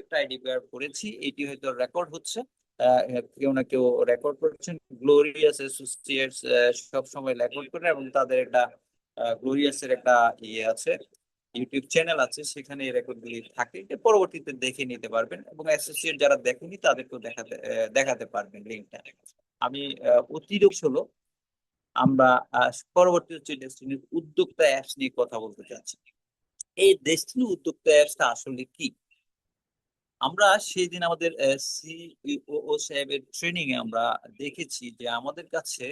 একটা আইডি বের করেছি, এটি হয়তো রেকর্ড হচ্ছে। কেউ না কেউ রেকর্ড করছেন। গ্লোরিয়াস অ্যাসোসিয়েটস সব সময় রেকর্ড করে, এবং তাদের একটা গ্লোরিয়াস এর একটা ইয়ে আছে, ইউটিউব চ্যানেল আছে, সেখানে এই রেকর্ড গুলি থাকে। এটা পরবর্তীতে দেখে নিতে পারবেন, এবং অ্যাসোসিয়েট যারা দেখেনি তাদেরকেও দেখাতে পারবেন লিঙ্কটা। আমি অতিরিক্ত হলো আমরা পরবর্তী হচ্ছে ডেস্টিনি উদ্যোক্তা অ্যাপস নিয়ে কথা বলতে চাচ্ছি। এই ডেস্টিনি উদ্যোক্তা অ্যাপসটা আসলে কি? আমরা সেই দিন আমাদের সিইও সাহেবের ট্রেনিং এ আমরা দেখেছি যে আমাদের কাছে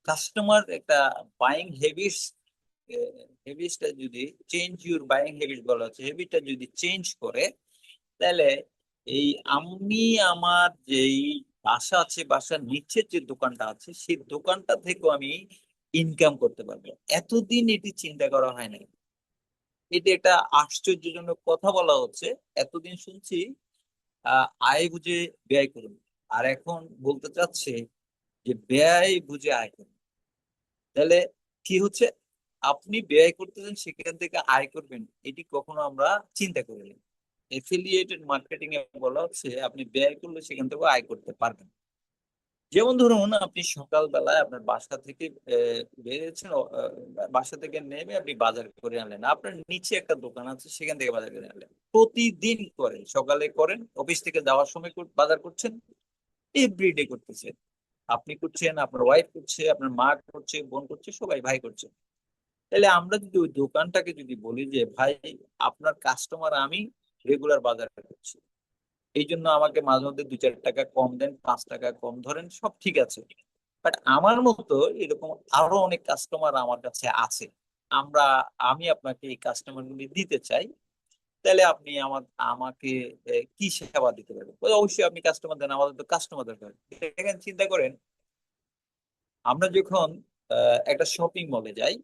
কাস্টমার একটা বাইং হ্যাবিটস, হ্যাবিটসটা যদি চেঞ্জ, ইউর বাইং হ্যাবিট বলা হচ্ছে, হ্যাবিটটা যদি চেঞ্জ করে, তাহলে এই আমি আমার যেই বাসা আছে, বাসার নিচের যে দোকানটা আছে, সেই দোকানটা থেকেও আমি ইনকাম করতে পারবো। এতদিন এটি চিন্তা করা হয় নাই। এটা একটা আশ্চর্যজনক কথা বলা হচ্ছে। এতদিন শুনছি আয় বুঝে ব্যয় করুন, আর এখন বলতে চাচ্ছে যে ব্যয় বুঝে আয় করুন। তাহলে কি হচ্ছে? আপনি ব্যয় করতেছেন, সেখান থেকে আয় করবেন, এটি কখনো আমরা চিন্তা করিনি। এফিলিয়েটেড মার্কেটিং এ বলা হচ্ছে আপনি ব্যয় করলে সেখান থেকে আয় করতে পারবেন। যেমন ধরুন, আপনি সকালবেলায় আপনার বাসা থেকে বেরিয়েছেন, বাসা থেকে নেমে আপনি বাজার করে আনলেন, আপনার নিচে একটা দোকান আছে, সেখান থেকে বাজার করে আনলেন। প্রতিদিন করেন, সকালে করেন, অফিস থেকে যাওয়ার সময় বাজার করছেন, এভরিডে করতেছেন। আপনি করছেন, আপনার ওয়াইফ করছে, আপনার মা করছে, বোন করছে, সবাই ভাই করছে। তাহলে আমরা যদি ওই দোকানটাকে যদি বলি যে ভাই, আপনার কাস্টমার আমি, রেগুলার বাজার করছি, এই জন্য আমাকে মাঝে মধ্যে 2-4 টাকা কম দেন, 5 টাকা কম ধরেন, সব ঠিক আছে। বাট আমার মতো এরকম আরো অনেক কাস্টমার আমার কাছে আছে, আমরা আমি আপনাকে এই কাস্টমার গুলি দিতে চাই। তাহলে আপনি আমাকে কি সেবা দিতে পারবেন? বলে, অবশ্যই আপনি কাস্টমার দেন, আমাদের তো কাস্টমার দরকার। দেখেন, চিন্তা করেন, আমরা যখন একটা শপিং মলে যাই,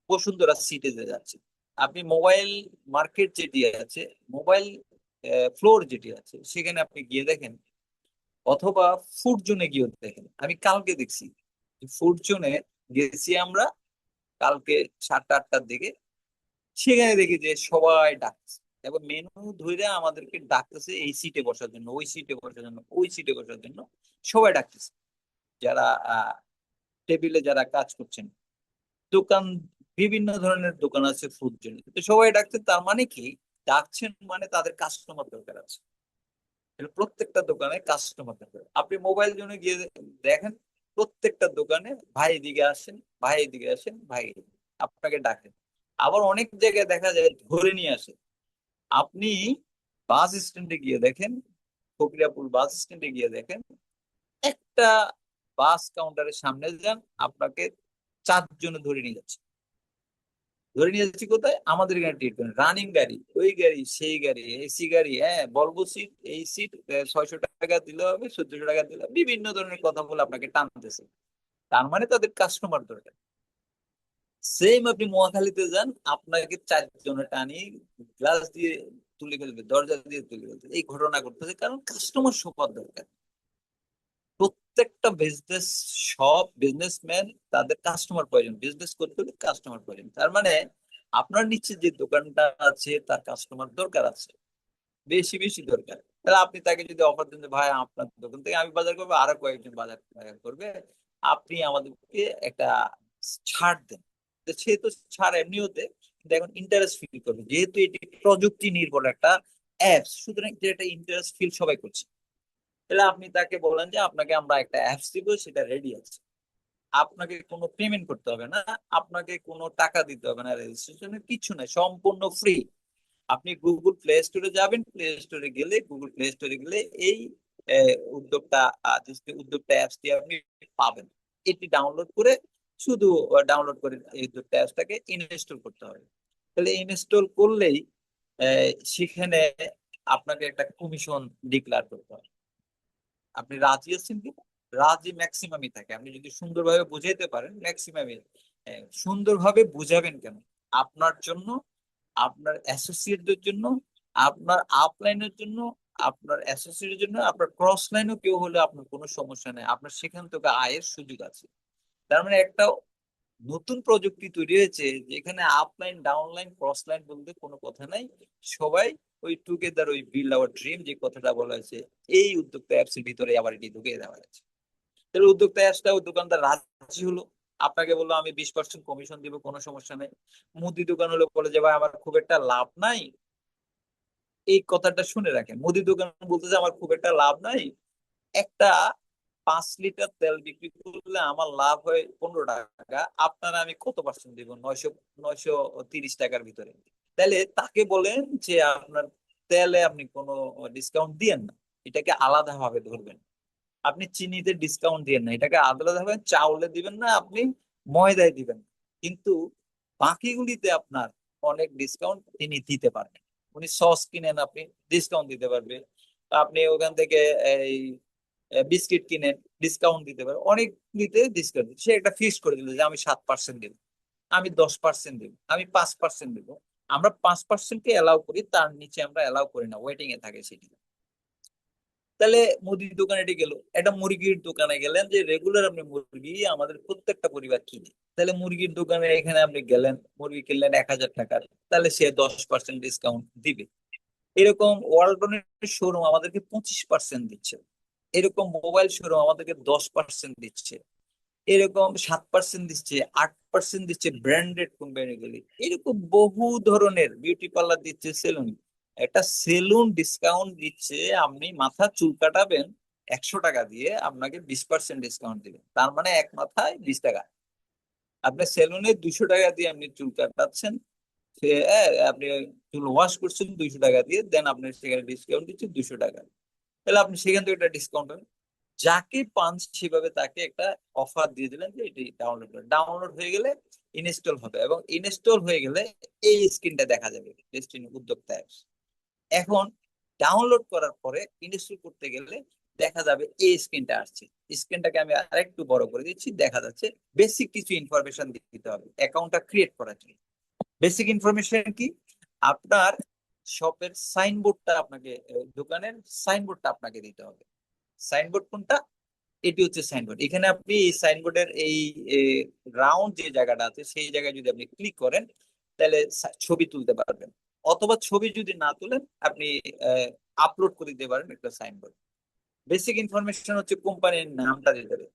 বসুন্ধরা সিটিতে যাচ্ছি, আপনি মোবাইল মার্কেট যেটি আছে, মোবাইল ফ্লোর যেটি আছে, সেখানে আপনি গিয়ে দেখেন, অথবা ফুড জোনে গিয়ে দেখেন। আমি কালকে দেখছি ফুড জোনে গেছি আমরা, কালকে 7টা 8টার দিকে, সেখানে দেখি যে সবাই ডাকছে, এবং মেনু ধরে আমাদেরকে ডাকতেছে এই সিটে বসার জন্য, ওই সিটে বসার জন্য, ওই সিটে বসার জন্য, সবাই ডাকতেছে। যারা টেবিলে যারা কাজ করছেন, দোকান, বিভিন্ন ধরনের দোকান আছে ফুড জন্য, তো সবাই ডাকছে, তার মানে কি? ডাকছেন মানে তাদের কাস্টমার দরকার আছে। তাহলে প্রত্যেকটা দোকানে কাস্টমার দরকার। আপনি মোবাইল জন্য গিয়ে দেখেন, প্রত্যেকটা দোকানে ভাই এদিকে আসেন, ভাই এদিকে আসেন, ভাই এদিকে, আপনাকে ডাকেন। আবার অনেক জায়গায় দেখা যায় ধরে নিয়ে আসে। আপনি বাস স্ট্যান্ডে গিয়ে দেখেন, ফকিরাপুর বাস স্ট্যান্ডে গিয়ে দেখেন, একটা বাস কাউন্টারের সামনে যান, আপনাকে 4 জনে ধরে নিয়ে যাচ্ছে। ধরে নিয়ে যাচ্ছি কোথায়? আমাদের এখানে ট্রিটমেন্ট, রানিং গাড়ি, ওই গাড়ি, সেই গাড়ি, এসি গাড়ি, হ্যাঁ, বলবো সিট, এই সিট 600 টাকা দিলে হবে, 1400 টাকা দিলে হবে, বিভিন্ন ধরনের কথা বলে আপনাকে টানতেছে। তার মানে তাদের কাস্টমার দরকার। সেম আপনি মহাখালীতে যান, আপনাকে 4 জনে টানি গ্লাস দিয়ে তুলে ফেলবে, দরজা দিয়ে তুলে ফেলবে, এই ঘটনা ঘটতেছে, কারণ কাস্টমার সবার দরকার। প্রত্যেকটা বিজনেস, সব বিজনেসম্যান, তাদের কাস্টমার প্রয়োজন, বিজনেস করতে হলে কাস্টমার প্রয়োজন। তার মানে আপনার নিচে যে দোকানটা আছে, তার কাস্টমার দরকার আছে, বেশি বেশি দরকার। তাহলে আপনি তাকে যদি অফার দেন যে ভাই, আপনার দোকান থেকে আমি বাজার করবো, আরো কয়েকজন বাজার করবে, আপনি আমাদেরকে একটা ছাড় দেন। তো সে তো ছাড় এমনি হতে, কিন্তু এখন ইন্টারেস্ট ফিল করবে, যেহেতু এটি প্রযুক্তি নির্ভর একটা অ্যাপস, সুতরাং এটা ইন্টারেস্ট ফিল সবাই করছে। তাহলে আপনি তাকে বলেন যে আপনাকে আমরা একটা অ্যাপস দিব, সেটা রেডি আছে, আপনাকে কোনো পেমেন্ট করতে হবে না, আপনাকে কোনো টাকা দিতে হবে না, রেজিস্ট্রেশনের কিছু নাই, সম্পূর্ণ ফ্রি। আপনি গুগল প্লে স্টোরে যাবেন, প্লে স্টোরে গেলে, গুগল প্লে স্টোরে গেলে এই উদ্যোক্তা, যে উদ্যোক্তা অ্যাপসটি আপনি পাবেন। এটি ডাউনলোড করে, শুধু ডাউনলোড করে এই উদ্যোক্তা অ্যাপসটাকে ইনস্টল করতে হবে। তাহলে ইনস্টল করলেই সেখানে আপনাকে একটা কমিশন ডিক্লেয়ার করতে হবে। আপনি রাজি আছেন কি? রাজি ম্যাক্সিমামই থাকে, আপনি যদি সুন্দরভাবে বুঝাইতে পারেন, ম্যাক্সিমামই। সুন্দরভাবে বুঝাবেন কেন? আপনার জন্য, আপনার অ্যাসোসিয়েটদের জন্য, আপনার আপলাইনের জন্য, আপনার অ্যাসোসিয়েটের জন্য, আপনার ক্রস লাইনও কেউ হলে আপনার কোনো সমস্যা নেই, আপনার সেখান থেকে আয়ের সুযোগ আছে। তার মানে একটা নতুন প্রযুক্তি তৈরি হয়েছে, যেখানে আপলাইন, ডাউনলাইন, ক্রস লাইন বলতে কোনো কথা নাই, সবাই ওই টুগেদার ওই বিল্ড আওয়ার ড্রিম যে কথাটা বলা হয়েছে, এই উদ্যোক্তা অ্যাপস এর ভিতরে আবার এটি ঢুকিয়ে দেওয়া হয়েছে। তাহলে উদ্যোক্তা অ্যাপসটা ওই দোকানদার রাজি হলো, আপনাকে বললো আমি 20% কমিশন দিব, কোনো সমস্যা নেই। মুদি দোকান হলে বলে যে ভাই আমার খুব একটা লাভ নাই, এই কথাটা শুনে রাখেন, মুদি দোকান বলতেছে আমার খুব একটা লাভ নাই, একটা 5 লিটার তেল বিক্রি করলে আমার লাভ হয় 15 টাকা, আপনারা আমি কত পার্সেন্ট দিব, 930 টাকার ভিতরে। তাহলে তাকে বলেন যে আপনার তেলে আপনি কোনো ডিসকাউন্ট দিয়েন না, এটাকে আলাদা ভাবে ধরবেন। আপনি চিনিতে ডিসকাউন্ট দিবেন না, এটাকে আলাদা ভাবে, চাউলে দিবেন না, আপনি ময়দায় দিবেন না। কিন্তু বাকিগুলিতে আপনার অনেক ডিসকাউন্ট তিনি দিতে পারবেন। উনি সস কিনেন, আপনি ডিসকাউন্ট দিতে পারবে। আপনি ওখান থেকে এই বিস্কিট কিনেন, ডিসকাউন্ট দিতে পারবে, অনেক দিতে ডিসকাউন্ট। সে একটা ফিক্স করে দিল যে আমি 7% দেবো, আমি 10% দেবো, আমি 5% দেবো। আমরা 5%কে অ্যালাউ করি, তার নিচে আমরা অ্যালাউ করি না, ওয়েটিং এ থাকে সেটি। তাহলে মুদির দোকানে এটি গেল, একটা মুরগির দোকানে গেলেন, যে রেগুলার আপনি মুরগি আমাদের প্রত্যেকটা পরিবার কিনে, তাহলে মুরগির দোকানে এখানে আপনি গেলেন, মুরগি কিনলেন 1,000 টাকার, তাহলে সে 10% ডিসকাউন্ট দিবে। এরকম ওয়ালটনের শোরুম আমাদেরকে 25% দিচ্ছে, এরকম মোবাইল শোরুম আমাদেরকে 10% দিচ্ছে, এরকম 7% দিচ্ছে, 8% দিচ্ছে ব্র্যান্ডেড কোম্পানিগুলি, এরকম বহু ধরনের বিউটি পার্লার দিচ্ছে, সেলুন। একটা সেলুন ডিসকাউন্ট দিচ্ছে, আপনি মাথা চুল কাটাবেন 100 টাকা দিয়ে, আপনাকে 20% ডিসকাউন্ট দিবে, তার মানে এক মাথায় 20 টাকা। আপনি সেলুনে 200 টাকা দিয়ে আপনি চুল কাটাচ্ছেন, আপনি চুল ওয়াশ করছেন 200 টাকা দিয়ে, দেন আপনি সেখানে ডিসকাউন্ট দিচ্ছেন 200 টাকা। তাহলে আপনি সেখান থেকে একটা ডিসকাউন্ট পাবেন। যাকে পান সেভাবে তাকে একটা অফার দিয়ে দিলেন যে এটি ডাউনলোড করে, ডাউনলোড হয়ে গেলে ইনস্টল হবে, এবং ইনস্টল হয়ে গেলে এই স্ক্রিনটা দেখা যাবে, ডেস্টিনি উদ্যোক্তা অ্যাপস। এখন ডাউনলোড করার পরে ইনস্টল করতে গেলে দেখা যাবে এই স্ক্রিনটা আসছে। স্ক্রিনটাকে আমি আরেকটু বড় করে দিচ্ছি, দেখা যাচ্ছে বেসিক কিছু ইনফরমেশন দিতে হবে অ্যাকাউন্টটা ক্রিয়েট করার জন্য। বেসিক ইনফরমেশন কি? আপনার শপের সাইনবোর্ডটা আপনাকে, দোকানের সাইনবোর্ডটা আপনাকে দিতে হবে। সাইনবোর্ড কোনটা? এটি হচ্ছে সাইনবোর্ড। এখানে আপনি এই সাইনবোর্ডের এই রাউন্ড যে জায়গাটা আছে সেই জায়গায় যদি আপনি ক্লিক করেন, তাহলে ছবি তুলতে পারবেন, অথবা ছবি যদি না তুলেন আপনি আপলোড করে দিতে পারেন একটা সাইনবোর্ড। বেসিক ইনফরমেশন হচ্ছে কোম্পানির নামটা দিতে হবে,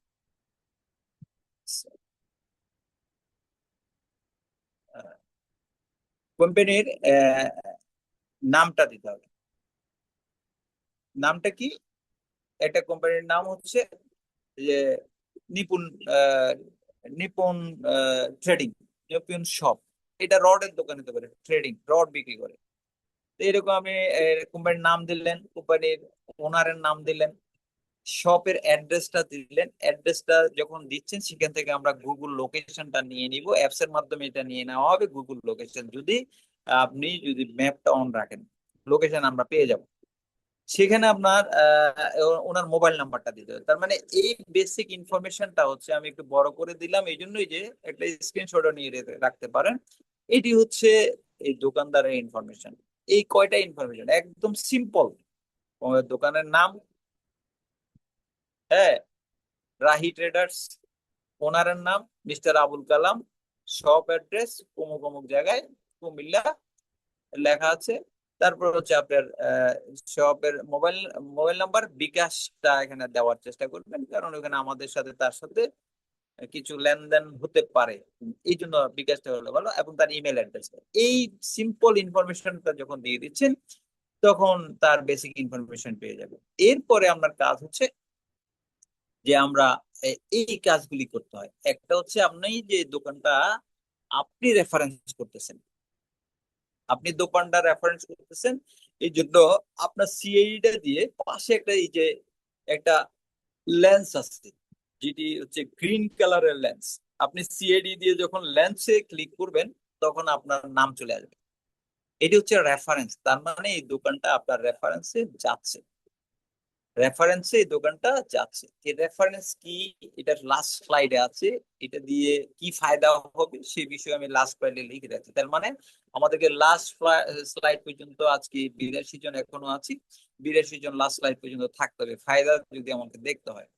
কোম্পানির নামটা দিতে হবে। নামটা কি? একটা কোম্পানির নাম হচ্ছে যে নিপুণ আহ, নিপুণ ট্রেডিং, নিপুণ শপ। এটা রডের দোকান হতে পারে, ট্রেডিং রড বিক্রি করে। তো এরকম আপনি কোম্পানির নাম দিলেন, কোম্পানির ওনারের নাম দিলেন, শপের অ্যাড্রেসটা দিলেন। অ্যাড্রেসটা যখন দিচ্ছেন সেখান থেকে আমরা গুগল লোকেশনটা নিয়ে নিব, অ্যাপস এর মাধ্যমে এটা নিয়ে নেওয়া হবে গুগল লোকেশন। যদি আপনি যদি ম্যাপটা অন রাখেন, লোকেশন আমরা পেয়ে যাব। সেখানে আপনার ওনার মোবাইল নাম্বারটা দিতে হবে। তার মানে এই বেসিক ইনফরমেশনটা হচ্ছে, আমি একটু বড় করে দিলাম এই জন্যই যে একটা স্ক্রিনশটও নিয়ে রাখতে পারেন। এটি হচ্ছে এই দোকানদারের ইনফরমেশন। এই কয়টা ইনফরমেশন একদম সিম্পল। দোকানের নাম, হ্যাঁ, রাহি ট্রেডার্স, ওনারের নাম mister Abul Kalam, shop address অমুক অমুক জায়গায়, কুমিল্লা লেখা আছে। তারপর হচ্ছে আপনার শপের মোবাইল মোবাইল নাম্বার, বিকাশটা এখানে দেওয়ার চেষ্টা করবেন, কারণ ওখানে আমাদের সাথে তার সাথে কিছু লেনদেন হতে পারে, এই জন্য বিকাশটা হলে ভালো, এবং তার ইমেল অ্যাড্রেস। এই সিম্পল ইনফরমেশনটা যখন দিয়ে দিচ্ছেন, তখন তার বেসিক ইনফরমেশন পেয়ে যাবে। এরপরে আপনার কাজ হচ্ছে যে আমরা এই কাজগুলি করতে হয়। একটা হচ্ছে আপনি যে দোকানটা আপনি রেফারেন্স করতেছেন, আপনি দোকানটা রেফারেন্স করতেছেন, এই জন্য আপনার সিআইডিটা দিয়ে পাশে একটা এই যে একটা লেন্স আছে, যেটি হচ্ছে গ্রিন কালারের লেন্স। আপনি সিআইডি দিয়ে যখন লেন্সে ক্লিক করবেন, তখন আপনার নাম চলে আসবে। এটি হচ্ছে রেফারেন্স, তার মানে এই দোকানটা আপনার রেফারেন্সে যাচ্ছে, রেফারেন্সে এই দোকানটা যাচ্ছে। এই রেফারেন্স কি, এটা লাস্ট স্লাইডে আছে। এটা দিয়ে কি ফায়দা হবে সেই বিষয়ে আমি লাস্ট স্লাইডে লিখে রাখছি। তার মানে আমাদেরকে লাস্ট স্লাইড পর্যন্ত, আজকে 82 জন এখনো আছি, 82 জন লাস্ট স্লাইড পর্যন্ত থাকতে হবে ফায়দা যদি আমাকে দেখতে হয়।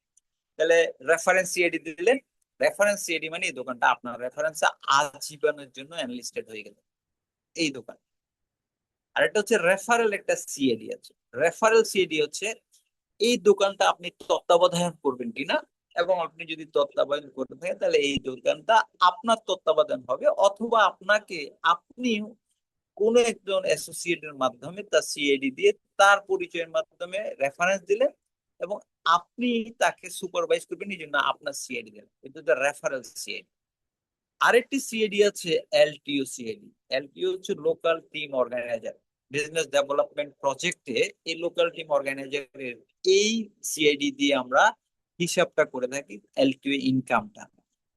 তাহলে রেফারেন্স সিএডি দিলেন, রেফারেন্স সিএডি মানে এই দোকানটা আপনার রেফারেন্সে আজীবনের জন্য এনলিস্টেড হয়ে গেল এই দোকান। আর একটা হচ্ছে রেফারেল, একটা সিএডি আছে। রেফারেল সিএডি হচ্ছে এই দোকানটা আপনি তত্ত্বাবধান করবেন কিনা, এবং আপনি যদি তত্ত্বাবধান করে থাকেন তাহলে এই দোকানটা আপনার তত্ত্বাবধান হবে, অথবা আপনাকে আপনি কোন একজন অ্যাসোসিয়েটের মাধ্যমে তার সিএডি দিয়ে তার পরিচয়ের মাধ্যমে রেফারেন্স দিলেন, এবং আপনি তাকে সুপারভাইজ করবেন, এই জন্য আপনার সিএডি দেন, এটা রেফারেল সিএডি। আরেকটি সিএডি আছে এলটিও সিএডি। এলটিও হচ্ছে local team organiser. Business development প্রজেক্টে এই লোকাল টিম অর্গানাইজারের এই সিআইডি দিয়ে আমরা হিসাবটা করে থাকি, এলটিও ইনকামটা।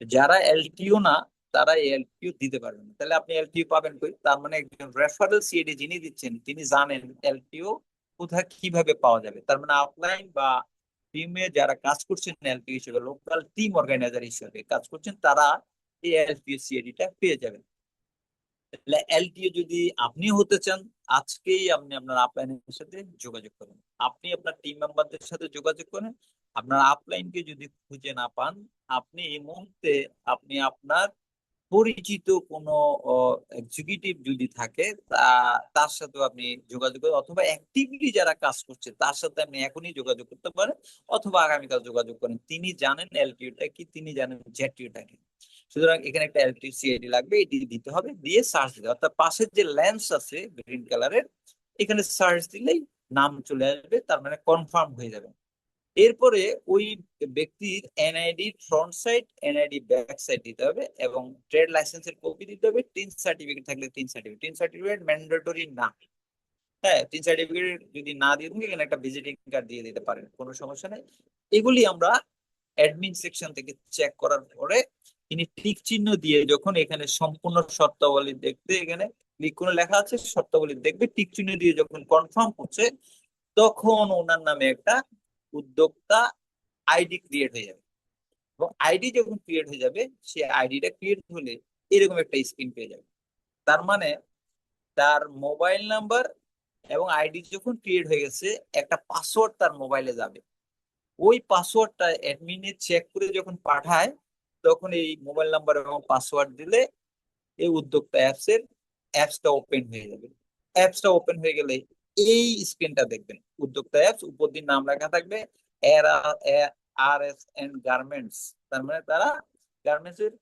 যারা এলটিও না, তারা এলটিও দিতে পারবেন না। তাহলে আপনি এলটিও পাবেন কই? তার মানে একজন রেফারেল সিআইডি যিনি দিচ্ছেন তিনি জানেন এলটিও কোথায় কিভাবে পাওয়া যাবে। তার মানে আপলাইন বা টিমে যারা কাজ করছেন এলটিও হিসেবে, লোকাল টিম অর্গানাইজার হিসেবে কাজ করছেন, তারা এই এলটিও সিআইডিটা পেয়ে যাবেন। তাহলে এলটিও যদি আপনি হতে চান, আজকেই আপনি আপনার আপলাইনের সাথে যোগাযোগ করেন। আপনি আপনার টিম মেম্বারদের সাথে যোগাযোগ করেন। আপনার আপলাইনকে যদি খুঁজে না পান, আপনি এই মুহূর্তে আপনি আপনার পরিচিত কোনো এক্সিকিউটিভ যদি থাকে তার সাথে আপনি যোগাযোগ করেন, অথবা অ্যাক্টিভলি যারা কাজ করছে তার সাথে আপনি এখনই যোগাযোগ করতে পারেন, অথবা আগামীকাল যোগাযোগ করেন। তিনি জানেন এলটিওটা কি, তিনি জানেন জেটিওটা কি। সুতরাং এখানে একটা এলটিও সিআইডি লাগবে, এটি দিতে হবে, দিয়ে সার্চ দিতে হবে। অর্থাৎ পাশের যে ল্যান্স আছে গ্রিন কালারের, এখানে সার্চ দিলেই নাম চলে আসবে, তার মানে কনফার্ম হয়ে যাবে। এরপরে ওই ব্যক্তির NID front side, NID back side দিতে হবে, এবং ট্রেড লাইসেন্সের কপি দিতে হবে। টিন সার্টিফিকেট থাকলে টিন সার্টিফিকেট ম্যান্ডেটরি না। হ্যাঁ, টিন সার্টিফিকেট যদি না দিয়ে থাকে, এখানে একটা ভিজিটিং কার্ড দিয়ে দিতে পারেন, কোনো সমস্যা নেই। এগুলি আমরা অ্যাডমিন সেকশন থেকে চেক করার পরে তিনি টিক চিহ্ন দিয়ে, যখন এখানে সম্পূর্ণ শর্তাবলী দেখবে, এখানে ক্লিক করে লেখা আছে শর্তাবলী দেখবে, টিক চিহ্ন দিয়ে যখন কনফার্ম হচ্ছে, তখন ওনার নামে একটা উদ্যোক্তা আইডি ক্রিয়েট হয়ে যাবে। এবং আইডি যখন ক্রিয়েট হয়ে যাবে, সে আইডিটা ক্রিয়েট হলে এরকম একটা স্ক্রিন পেয়ে যাবে। তার মানে তার মোবাইল নাম্বার এবং আইডি যখন ক্রিয়েট হয়ে গেছে, একটা পাসওয়ার্ড তার মোবাইলে যাবে। ওই পাসওয়ার্ডটা অ্যাডমিনে চেক করে যখন পাঠায়, তখন এই মোবাইল নাম্বার এবং পাসওয়ার্ড দিলে এই উদ্যোক্তা অ্যাপসটা ওপেন হয়ে যাবে। অ্যাপসটা ওপেন হয়ে গেলে এই স্ক্রিনটা দেখবেন, উদ্যোক্তা অ্যাপস, উপর দিয়ে নাম লেখা থাকবে আর এস এন্ড গার্মেন্টস। তার মানে তারা গার্মেন্টস এর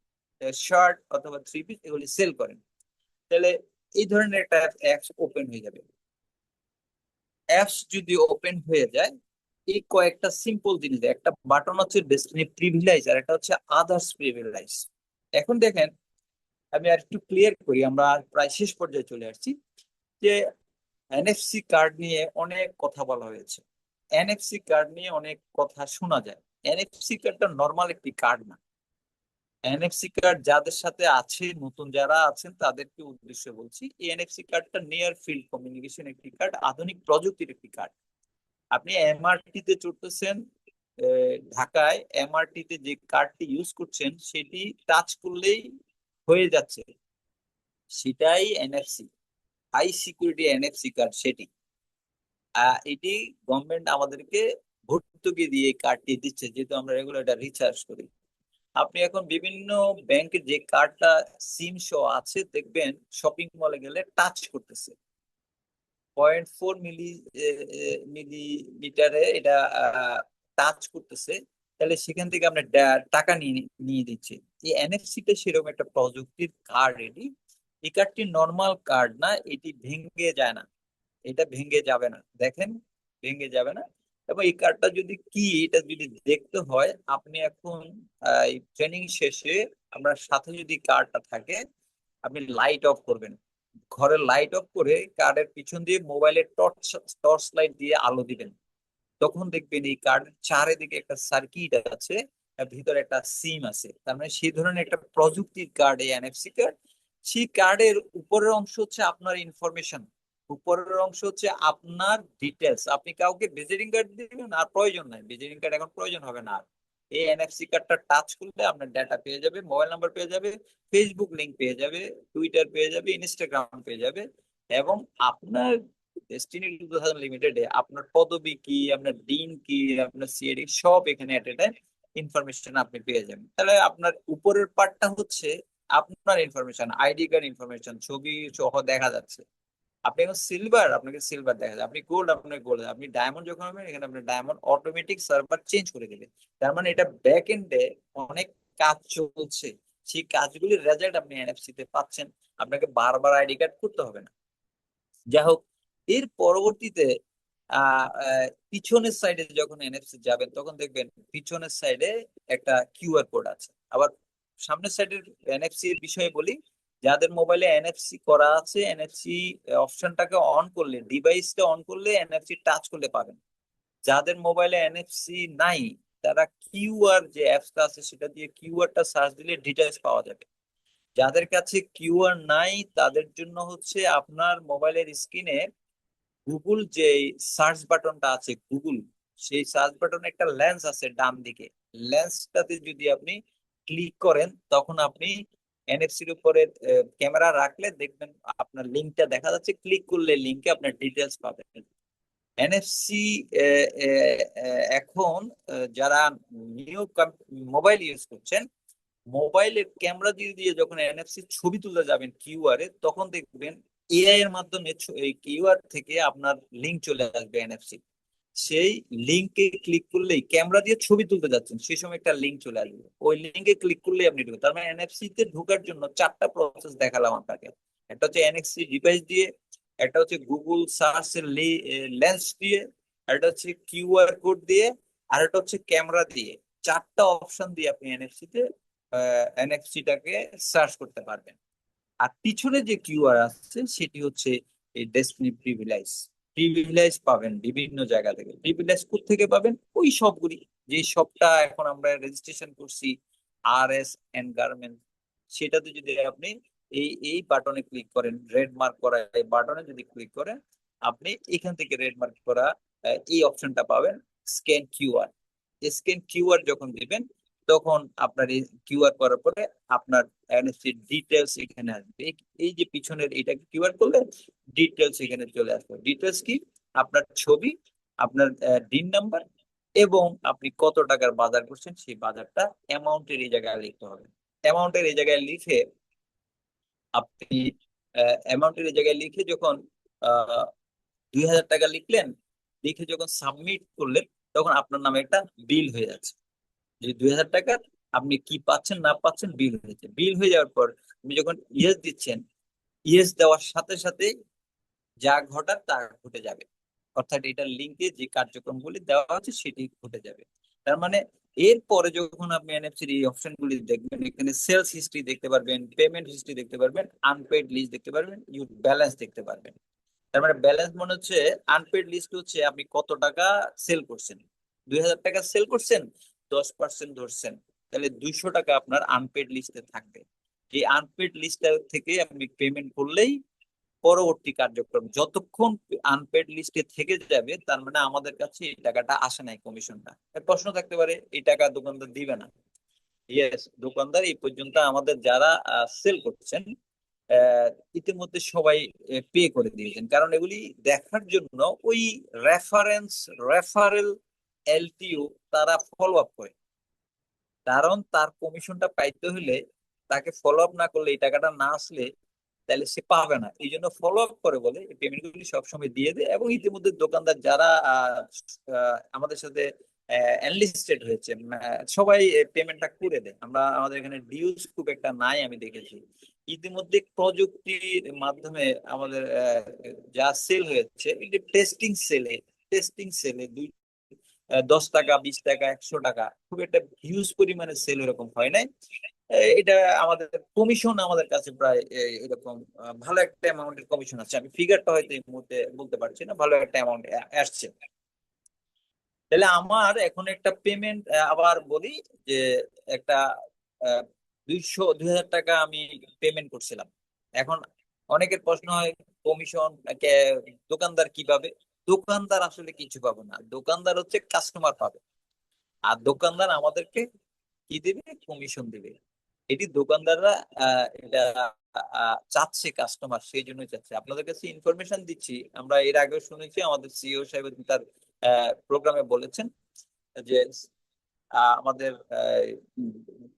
শার্ট অথবা থ্রি পিস এগুলি সেল করেন। তাহলে এই ধরনের একটা অ্যাপস ওপেন হয়ে যাবে। অ্যাপস যদি ওপেন হয়ে যায়, এই কয়েকটা সিম্পল জিনিস, একটা বাটন হচ্ছে ডেস্টিনি প্রিভিলেজ, আর একটা হচ্ছে আদার্স প্রিভিলেজ। এখন দেখেন, আমি আর একটু ক্লিয়ার করি, আমরা প্রায় শেষ পর্যায়ে চলে আসছি। যে এনএফসি কার্ড নিয়ে অনেক কথা বলা হয়েছে, এনএফসি কার্ড নিয়ে অনেক কথা শোনা যায়। এনএফসি কার্ডটা নর্মাল একটি কার্ড না। এনএফসি কার্ড যাদের সাথে আছে, নতুন যারা আছেন তাদেরকে উদ্দেশ্যে বলছি, এই এনএফসি কার্ডটা নিয়ার ফিল্ড কমিউনিকেশন একটি কার্ড, আধুনিক প্রযুক্তির একটি কার্ড। আপনি এমআরটি তে চড়তেছেন ঢাকায়, এমআরটি তে যে কার্ডটি ইউজ করছেন সেটি টাচ করলেই হয়ে যাচ্ছে, সেটাই NFC, high security NFC card সেটি। এটি গভর্নমেন্ট আমাদেরকে ভর্তুকি দিয়ে কার্ডটি দিচ্ছে, যেহেতু আমরা রেগুলার এটা রিচার্জ করি। আপনি এখন বিভিন্ন ব্যাংকের যে কার্ডটা সিম সহ আছে, দেখবেন শপিং মলে গেলে টাচ করতেছে, 0.4 মিলিমিটারে এটা টাচ করতেছে। তাহলে সেখান থেকে আপনার টাকা নিয়ে নিয়ে দিচ্ছে। এই এনএফসিটা সেরকম একটা প্রযুক্তির কার্ড। এটি, এই কার্ডটি নর্মাল কার্ড না, এটি ভেঙে যায় না, এটা ভেঙে যাবে না, দেখেন ভেঙে যাবে না। এবং এই কার্ডটা যদি কি, এটা যদি দেখতে হয়, আপনি এখন এই ট্রেনিং শেষে আপনার সাথে যদি কার্ডটা থাকে, আপনি লাইট অফ করবেন, ঘরের লাইট অফ করে কার্ডের পিছন দিয়ে মোবাইলের টর্চ টর্চ লাইট দিয়ে আলো দিবেন। তখন দেখবেন এই কার্ডের চারিদিকে একটা সার্কিট আছে, আর ভিতরে একটা সিম আছে। তার মানে সেই ধরনের একটা প্রযুক্তির কার্ড এই এনএফসি কার্ড। সেই কার্ডের উপরের অংশ হচ্ছে আপনার ইনফরমেশন, উপরের অংশ হচ্ছে আপনার ডিটেলস। আপনি কাউকে ভিজিটিং কার্ড দিবেন, আর প্রয়োজন নাই, ভিজিটিং কার্ড এখন প্রয়োজন হবে না আর। এই এনএফসি কার্ডটা টাচ করলে আপনার ডাটা পেয়ে যাবে, মোবাইল নাম্বার পেয়ে যাবে, ফেসবুক লিংক পেয়ে যাবে, টুইটার পেয়ে যাবে, ইনস্টাগ্রাম পেয়ে যাবে। এবং আপনার ডেস্টিনি 2000 লিমিটেডে আপনার পদবি কি, আপনার দিন কি, আপনার সিএডি সব এখানে এট এ টাইম ইনফরমেশন আপনি পেয়ে যাবেন। তাহলে আপনার উপরের পার্টটা হচ্ছে আপনার ইনফরমেশন, আইডি কার্ড ইনফরমেশন, ছবি সহ দেখা যাচ্ছে। আপনি এখন সিলভার, আপনাকে সিলভার দেখা যায়, আপনি গোল্ড, আপনাকে গোল্ড, আপনি ডায়মন্ড যখন হবেন এখানে আপনার ডায়মন্ড অটোমেটিক সার্ভার চেঞ্জ করে দেবে। তার মানে এটা ব্যাক এন্ডে অনেক কাজ চলছে, সেই কাজগুলির রেজাল্ট আপনি এনএফসি তে পাচ্ছেন, আপনাকে বারবার আইডি কার্ড করতে হবে না। যাই হোক, এর পরবর্তীতে পিছনের সাইডে যখন এনএফসি যাবেন তখন দেখবেন পিছনের সাইডে একটা কিউআর কোড আছে। আবার সামনের সাইডের এনএফসি এর বিষয়ে বলি, যাদের মোবাইলে এনএফসি করা আছে, এনএফসি অপশনটাকে অন করলে, ডিভাইসটা অন করলে এনএফসি টাচ করলে পাবেন। যাদের মোবাইলে এনএফসি নাই তারা কিউআর যে অ্যাপসটা আছে সেটা দিয়ে কিউআরটা সার্চ দিলে ডিটেলস পাওয়া যাবে। যাদের কাছে কিউআর নাই তাদের জন্য হচ্ছে আপনার মোবাইলের স্ক্রিনে গুগল যে সার্চ বাটনটা আছে গুগল, সেই সার্চ বাটনে একটা লেন্স আছে ডান দিকে, লেন্সটাতে যদি আপনি ক্লিক করেন তখন আপনি এনএফসির উপরে ক্যামেরা রাখলে দেখবেন আপনার লিঙ্কটা দেখা যাচ্ছে, ক্লিক করলে লিঙ্কে আপনার ডিটেলস পাবেন। এনএফসি এখন যারা নিউ মোবাইল ইউজ করছেন, মোবাইলের ক্যামেরা দিয়ে দিয়ে যখন এনএফসি ছবি তুলতে যাবেন কিউআর এ, তখন দেখবেন এআই এর মাধ্যমে এই কিউআর থেকে আপনার লিংক চলে আসবে এনএফসি। সেই লিংকে ক্লিক করলেই, ক্যামেরা দিয়ে ছবি তুলতে যাচ্ছেন সেই সময় একটা লিংক চলে আসবে, ওই লিংকে ক্লিক করলেই আপনি ঢুকবেন। তার মানে এনএফসি তে ঢোকার জন্য চারটা প্রসেস দেখালাম আপনাকে। একটা হচ্ছে এনএফসি ডিভাইস দিয়ে, একটা হচ্ছে গুগল সার্চ এর লেন্স দিয়ে, একটা হচ্ছে কিউআর কোড দিয়ে, আর একটা হচ্ছে ক্যামেরা দিয়ে। চারটা অপশন দিয়ে আপনি এনএফসি তে এনএফসিটাকে সার্চ করতে পারবেন। আর পিছনে যে কিউআর আছে সেটি হচ্ছে এই ডেসটিনি প্রিভিলেজ। প্রিভিলেজ পাবেন বিভিন্ন জায়গা থেকে। প্রিভিলেজ থেকে পাবেন ওই সবগুলি, যে সবটা এখন আমরা রেজিস্ট্রেশন করছি আর এস এন্ড গার্মেন্ট, সেটাতে যদি আপনি এই এই বাটনে ক্লিক করেন, রেড মার্ক করা এই বাটনে যদি ক্লিক করেন, আপনি এখান থেকে রেড মার্ক করা এই অপশনটা পাবেন, স্ক্যান কিউআর। স্ক্যান কিউআর যখন দিবেন তখন আপনার এই কিউআর করার পরে আপনার এনএফসি ডিটেলস এখানে আসবে। এই যে পিছনের এটাকে কিউআর করলে ডিটেলস এখানে চলে আসবে। ডিটেলস কি? আপনার ছবি, আপনার ডিন নাম্বার, এবং আপনি কত টাকার বাজার করছেন সেই বাজারটা অ্যামাউন্টের এই জায়গায় লিখতে হবে। অ্যামাউন্টের এই জায়গায় লিখে আপনি অ্যামাউন্টের এই জায়গায় লিখে যখন 2000 টাকা লিখলেন, লিখে যখন সাবমিট করলেন তখন আপনার নামে একটা বিল হয়ে যাচ্ছে, যে 2000 টাকা আপনি কি পাচ্ছেন না পাচ্ছেন বিল হয়েছে। বিল হয়ে যাওয়ার পর আপনি যখন ইয়েস দিচ্ছেন, ইয়েস দেওয়ার সাথে সাথে যা ঘটার তা ঘটে যাবে, অর্থাৎ এটার লিঙ্কে যে কার্যক্রমগুলি দেওয়া আছে সেটি ঘটে যাবে। তার মানে এরপরে যখন আপনি এনএফসির এই অপশন গুলি দেখবেন, এখানে সেলস হিস্ট্রি দেখতে পারবেন, পেমেন্ট হিস্ট্রি দেখতে পারবেন, আনপেড লিস্ট দেখতে পারবেন, ইউর ব্যালেন্স দেখতে পারবেন। তার মানে ব্যালেন্স মনে হচ্ছে, আনপেড লিস্ট হচ্ছে আপনি কত টাকা সেল করছেন। 2000 টাকা সেল করছেন, 10% ধরছেন, তাহলে 200 টাকা আপনার আনপেড লিস্টে থাকবে। এই আনপেড লিস্ট থেকে আপনি পেমেন্ট করলেই পরবর্তী কার্যক্রম, যতক্ষণ আনপেড লিস্টে থেকে যাবে তার মানে আমাদের কাছে এই টাকাটা আসে নাই, কমিশনটা। প্রশ্ন থাকতে পারে এই টাকা দোকানদার দিবে না। ইয়েস, দোকানদার এই পর্যন্ত আমাদের যারা সেল করছেন আহ, ইতিমধ্যে সবাই পে করে দিয়েছেন, কারণ এগুলি দেখার জন্য ওই রেফারেন্স, রেফারেল, এলটিও তারা ফলো আপ করে। কারণ তার কমিশনটা পাইতে হলে তাকে ফলো আপ না করলে, এই টাকাটা না আসলে তাহলে সে পাবে না, এই জন্য ফলো আপ করে বলে এই পেমেন্ট গুলি সবসময় দিয়ে দেয়। এবং ইতিমধ্যে দোকানদার যারা আমাদের সাথে এনলিস্টেড হয়েছে, সবাই পেমেন্টটা করে দেয়। আমরা আমাদের এখানে ডিউজ খুব একটা নাই আমি দেখেছি। ইতিমধ্যে প্রযুক্তির মাধ্যমে আমাদের যা সেল হয়েছে, টেস্টিং সেলে, টেস্টিং সেলে 10 টাকা, 20 টাকা, 100 টাকা, খুব একটা হিউজ পরিমাণে সেল এরকম হয় নাই। এটা আমাদের কমিশন আমাদের কাছে প্রায় এরকম ভালো একটা অ্যামাউন্টের কমিশন আছে। আমি ফিগারটা হয়তো এই মুহূর্তে বলতে পারছি না, ভালো একটা অ্যামাউন্ট আসছে। তাহলে আমার এখন একটা পেমেন্ট আবার বলি, যে একটা 2000 টাকা আমি পেমেন্ট করছিলাম। এখন অনেকের প্রশ্ন হয় কমিশন দোকানদার কি পাবে? দোকানদার আসলে কিছু পাবে না, দোকানদার হচ্ছে কাস্টমার পাবে। আর দোকানদার আমাদেরকে কি দিবে? কমিশন দিবে। এটি দোকানদাররা এটা চাচ্ছে, কাস্টমার সেই জন্যই চাচ্ছে। আপনাদের কাছে ইনফরমেশন দিচ্ছি, আমরা এর আগেও শুনেছি, আমাদের সিইও সাহেব তার প্রোগ্রামে বলেছেন যে আমাদের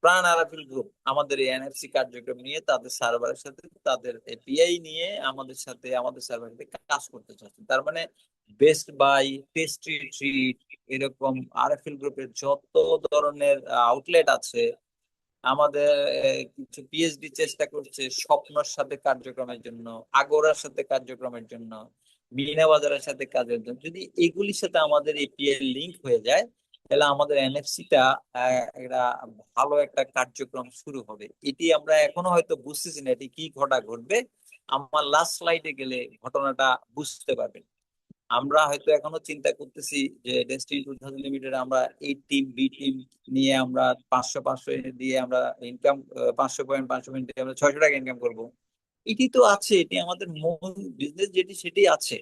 প্রাণ আরাফিল গ্রুপ আমাদের এই এনএফসি কার্যক্রম নিয়ে তাদের সার্ভারের সাথে তাদের এপিআই নিয়ে আমাদের সার্ভারে কাজ করতে চাচ্ছে। তার মানে বেস্ট বাই, টেস্টি ট্রিট, এরকম আরএফএল গ্রুপের যত ধরনের আউটলেট আছে, আমাদের কিছু পিএইচডি চেষ্টা করছে স্বপ্নর সাথে কার্যক্রমের জন্য, আগোরার সাথে কার্যক্রমের জন্য, মিনা বাজারের সাথে কাজের জন্য। যদি এগুলির সাথে আমাদের এপিআই লিংক হয়ে যায়, তাহলে আমাদের এনএফসিটা একটা ভালো একটা কার্যক্রম শুরু হবে। এটি আমরা এখনো হয়তো বুঝতেছি না এটি কি ঘটবে। আমার লাস্ট স্লাইডে গেলে ঘটনাটা বুঝতে পারবেন। আমরা হয়তো এখনো চিন্তা করতেছি যে ডেস্টিনি 2000 লিমিটেড আমরা এই টিম বি টিম নিয়ে আমরা 500 দিয়ে আমরা ইনকাম, 500 পয়েন্ট দিয়ে আমরা 600 টাকা ইনকাম করব। এটি তো আছে, এটি আমাদের মূল বিজনেস যেটি সেটি আছে।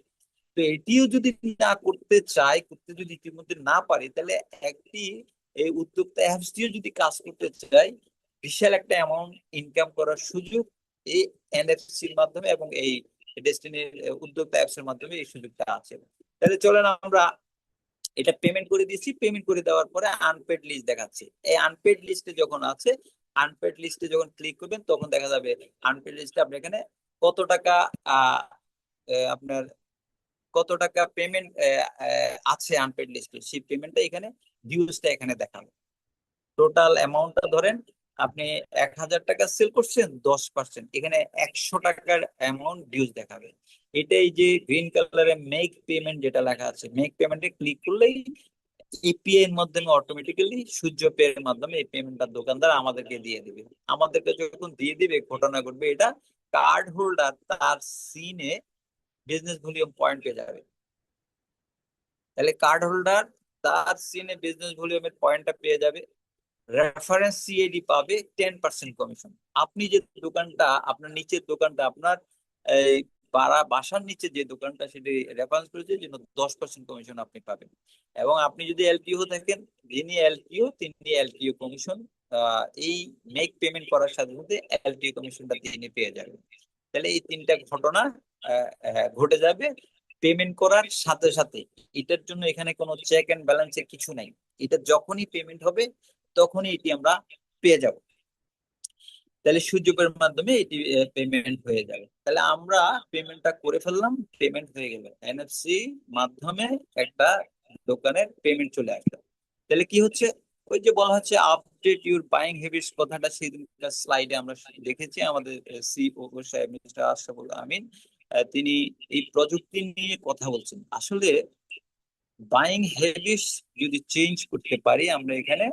তো এটিও যদি না করতে চাই, করতে যদি ইতিমধ্যে না পারি, তাহলে একটি এই উদ্যোক্তা অ্যাপস দিয়েও যদি কাজ করতে চাই, বিশাল একটা অ্যামাউন্ট ইনকাম করার সুযোগ এই এনএফসির মাধ্যমে এবং এই ডেস্টিনির উদ্যোক্তা অ্যাপস এর মাধ্যমে এই সুযোগটা আছে। তাহলে চলেন আমরা এটা পেমেন্ট করে দিচ্ছি। পেমেন্ট করে দেওয়ার পরে আনপেড লিস্ট দেখাচ্ছে। এই আনপেড লিস্টে যখন আছে, আনপেড লিস্টে যখন ক্লিক করবেন তখন দেখা যাবে আনপেড লিস্টে আপনি এখানে কত টাকা আপনার কত টাকা পেমেন্ট আছে আনপেড লিস্টে, সেই পেমেন্টটা এখানে ডিউজটা এখানে দেখাবে। টোটাল অ্যামাউন্টটা ধরেন আপনি 1000 টাকা সেল করছেন, 10% এখানে 100 টাকার অ্যামাউন্ট ডিউজ দেখাবে। এটাই যে গ্রিন কালারে মেক পেমেন্ট যেটা লেখা আছে, মেক পেমেন্টে ক্লিক করলেই ইপিআই এর মাধ্যমে অটোমেটিক্যালি সূর্য পে এর মাধ্যমে এই পেমেন্টটা দোকানদার আমাদেরকে দিয়ে দিবে। আমাদেরকে যখন দিয়ে দিবে ঘটনা ঘটবে এটা, কার্ড হোল্ডার তার সিনে বিজনেস ভলিউম পয়েন্ট পেয়ে যাবে। তাহলে কার্ড হোল্ডার তার সিনে বিজনেস ভলিউমের পয়েন্টটা পেয়ে যাবে। রেফারেন্স সিএডি পাবে 10% কমিশন। আপনি যে দোকানটা, আপনার নিচের দোকানটা, আপনার এই বাসার নিচে যে দোকানটা সেটি রেফারেন্স করেছে জন্য 10% কমিশন আপনি পাবেন। এবং আপনি যদি এলপিও থাকেন, যিনি এলপিও তিনি এলপিও কমিশন এই মেক পেমেন্ট করার সাথে সাথে এলপিও কমিশনটা তিনি পেয়ে যাবেন। তাহলে এই তিনটা ঘটনা ঘটে যাবে পেমেন্ট করার সাথে সাথে। এটার জন্য এখানে কোনো চেক এন্ড ব্যালেন্সের কিছু নাই। এটা যখনই পেমেন্ট হবে তখনই এটি আমরা পেয়ে যাব। তাহলে সূর্যপের মাধ্যমে এটি পেমেন্ট হয়ে যাবে। তাহলে আমরা পেমেন্টটা করে ফেললাম, পেমেন্ট হয়ে গেল এনএফসি মাধ্যমে একটা দোকানের পেমেন্ট চলে আসলো। তাহলে কি হচ্ছে, ওই যে বলা হচ্ছে আপডেট ইউর বাইং হ্যাবিটস কথাটা সেদিনকার স্লাইডে আমরা দেখেছি। আমাদের সিও সাহেব মিস্টার আশরাফুল আমিন তিনি এই প্রযুক্তি নিয়ে কথা বলছেন। আসলে বাইং হ্যাবিটস যদি চেঞ্জ করতে পারি আমরা এখানে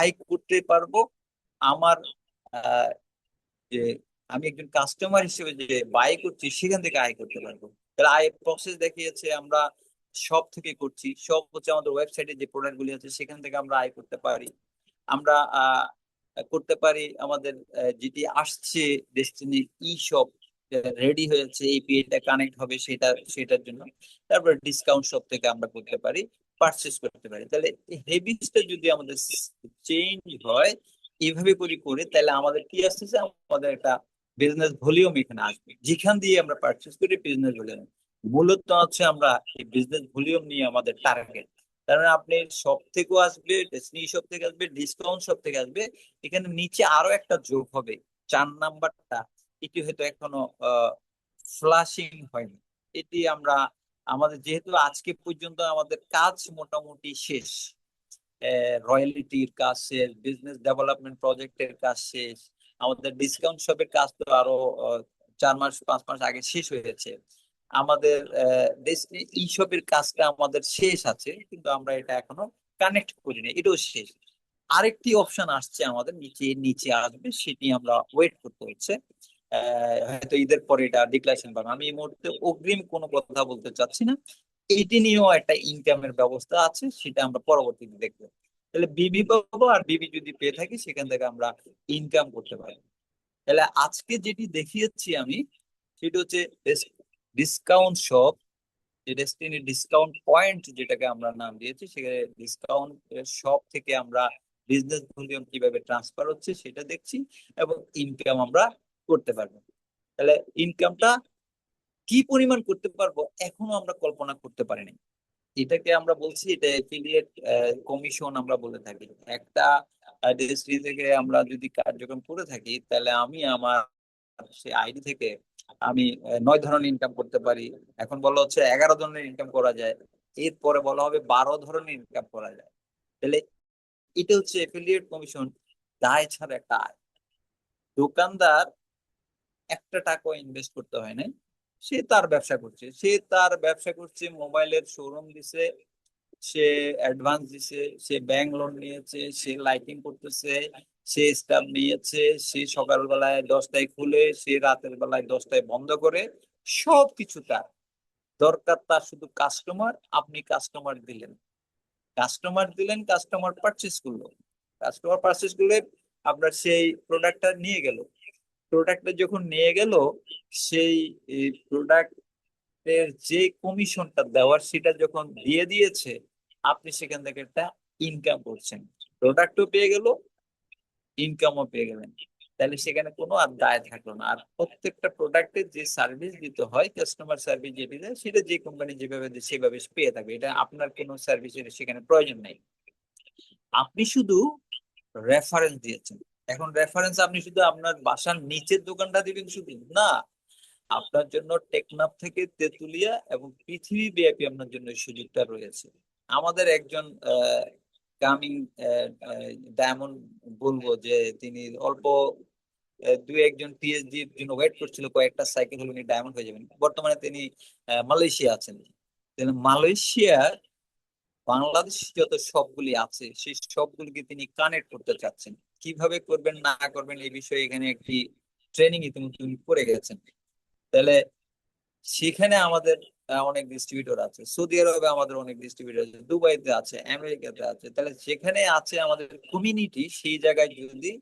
আয় করতে পারবো। আমার আহ, যে আমি একজন কাস্টমার হিসেবে যে বাই করছি সেখান থেকে আয় করতে পারবো। তাহলে আয় প্রসেস দেখিয়েছে আমরা সব থেকে করছি। সব হচ্ছে আমাদের ওয়েবসাইটে যে প্রোডাক্ট গুলি আছে সেখান থেকে আমরা আয় করতে পারি। আমরা করতে পারি আমাদের যেটি আসছে ডেস্টিনি ই শপ রেডি হয়েছে, এপিআইটা কানেক্ট হবে সেটার জন্য। তারপরে ডিসকাউন্ট শপ থেকে আমরা করতে পারি, পারচেস করতে পারি। তাহলে এই হেবিটসটা যদি আমাদের চেঞ্জ হয় এইভাবে করে তাহলে আমাদের কি আসতেছে, আমাদের একটা বিজনেস ভলিউম এখানে আসবে, যেখান দিয়ে আমরা পারচেস করি বিজনেস ভলিউম। মূলত হচ্ছে আমরা এই বিজনেস ভলিউম নিয়ে আমাদের টার্গেট। কারণ আপনি সব থেকেও আসবে, ডেস্টিনি শপ থেকে আসবে, ডিসকাউন্ট শপ থেকে আসবে। এখানে নিচে আরো একটা যোগ হবে, 4 নাম্বারটা। এটি হয়তো এখনো ফ্লাশিং হয়নি। এটি আমরা আমাদের যেহেতু আজকে পর্যন্ত আমাদের কাজ মোটামুটি শেষ, রয়্যালিটির কাজ শেষ, বিজনেস ডেভেলপমেন্ট প্রজেক্টের কাজ শেষ, আমাদের ডিসকাউন্ট শপের কাজ তো আরো 4 মাস 5 মাস আগে শেষ হয়েছে। আমাদের ই শপের কাজটা আমাদের শেষ আছে, কিন্তু আমরা এটা এখনো কানেক্ট করিনি, এটাও শেষ। আরেকটি অপশন আসছে আমাদের নিচে নিচে আসবে, সেটি আমরা ওয়েট করতে হচ্ছে। হয়তো ঈদের পরে এটা ডিক্লারেশন পাবো। আমি এই মুহূর্তে অগ্রিম কোনো কথা বলতে চাচ্ছি না। এটি নিয়েও একটা ইনকামের ব্যবস্থা আছে, সেটা আমরা পরবর্তীতে দেখবো। তাহলে বিবি পাবো, আর বিবি যদি পেয়ে থাকি সেখান থেকে আমরা ইনকাম করতে পারি। তাহলে আজকে যেটি দেখিয়েছি আমি, সেটা হচ্ছে ডিসকাউন্ট শপ, যে ডেস্টিনি ডিসকাউন্ট পয়েন্ট যেটাকে আমরা নাম দিয়েছি, সেখানে ডিসকাউন্ট শপ থেকে আমরা বিজনেস ভলিউম কিভাবে ট্রান্সফার হচ্ছে সেটা দেখছি এবং ইনকাম আমরা করতে পারবো। তাহলে ইনকামটা কি পরিমাণ করতে পারবো এখনো আমরা কল্পনা করতে পারিনি। এটাকে আমরা বলছি, এটা এফিলিয়েট কমিশন আমরা বলে থাকি। একটা ডিস্ট্রিক্ট থেকে আমরা যদি কার্যক্রম করে থাকি, তাহলে আমি আমার সেই আইডি থেকে আমি 9 ধরনের ইনকাম করতে পারি। এখন বলা হচ্ছে 11 ধরনের ইনকাম করা যায়, এরপরে বলা হবে 12 ধরনের ইনকাম করা যায়। তাহলে এটা হচ্ছে এফিলিয়েট কমিশন, দায় ছাড়া একটা আয়। দোকানদার একটা টাকা ইনভেস্ট করতে হয় না, সে তার ব্যবসা করছে, মোবাইলের শোরুম দিছে, সে অ্যাডভান্স দিছে, সে ব্যাংক লোন নিয়েছে, সে লাইটিং করতেছে, সে স্টাফ নিয়েছে, সে সকালবেলায় 10টায় খুলে, সে রাতের বেলায় 10টায় বন্ধ করে। সবকিছু তার দরকার, তার শুধু কাস্টমার। আপনি কাস্টমার দিলেন, কাস্টমার পারচেস করলো, কাস্টমার পারচেস করলে আপনার সেই প্রোডাক্টটা নিয়ে গেল। প্রোডাক্টটা যখন নিয়ে গেল, সেই প্রোডাক্টের যে কমিশনটা দেওয়ার সেটা যখন দিয়ে দিয়েছে, আপনি সেখান থেকে একটা ইনকাম করছেন। প্রোডাক্টও পেয়ে গেল, ইনকামও পেয়ে গেলেন। তাহলে সেখানে কোনো আর দায় থাকলো না। আর প্রত্যেকটা প্রোডাক্টের যে সার্ভিস দিতে হয়, কাস্টমার সার্ভিস যেটা দেয়, সেটা যে কোম্পানি যেভাবে দেয় সেভাবে পেয়ে থাকবে। এটা আপনার কোনো সার্ভিসের সেখানে প্রয়োজন নেই। আপনি শুধু রেফারেন্স দিয়েছেন। এখন রেফারেন্স আপনি শুধু আপনার বাসার নিচের দোকানটা দিবেন শুধু না, আপনার জন্য টেকনাফ থেকে তেতুলিয়া এবং পৃথিবী ব্যাপী আপনার জন্য এই সুযোগটা রয়েছে। আমাদের একজন কামিং ডায়মন্ড বলবো যে তিনি অল্প দুই একজন পিএইচডির জন্য ওয়েট করছিল, কয়েকটা সাইকেল হলে উনি ডায়মন্ড হয়ে যাবেন। বর্তমানে তিনি মালয়েশিয়া আছেন। মালয়েশিয়ার বাংলাদেশ যত সবগুলি আছে সেই সবগুলিকে তিনি কানেক্ট করতে চাচ্ছেন। কিভাবে করবেন না করবেন এই বিষয়ে এখানে একটি ট্রেনিং ইতিমধ্যে উনি করে গেছেন। তাহলে সেখানে আমাদের অনেক ডিস্ট্রিবিউটর আছে, সৌদি আরবে আমাদের অনেক ডিস্ট্রিবিউটর আছে, দুবাইতে আছে, আমেরিকাতে আছে। তাহলে যেখানে আছে আমাদের কমিউনিটি, সেই জায়গায় যদি